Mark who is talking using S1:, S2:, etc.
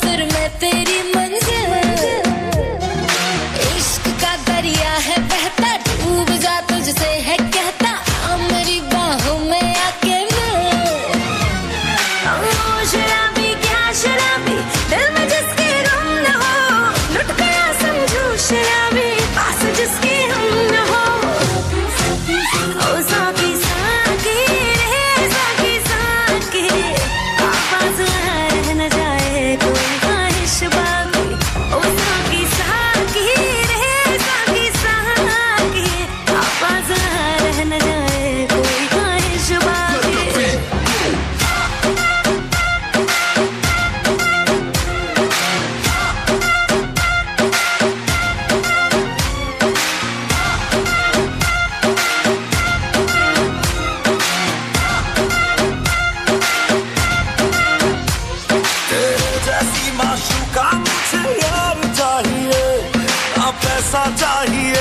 S1: फिर मैं तेरी मंजिल। इश्क का दरिया है बहता, डूब जा तुझसे है कहता, आ मेरी बाहों में आके शराबी क्या शराबी, दिल में जिसके गम न हो, लुट गया समझो शराबी, पास जिसके हम न हो। ओ साकी साकी रे साकी साकी, पास रह न जाए कोई ख्वाहिश बाकी। ओ साकी साकी रे साकी साकी, पास रह न जाए कोई ख्वाहिश बाकी।
S2: जैसी माशूका मुझे यार चाहिए, ना पैसा चाहिए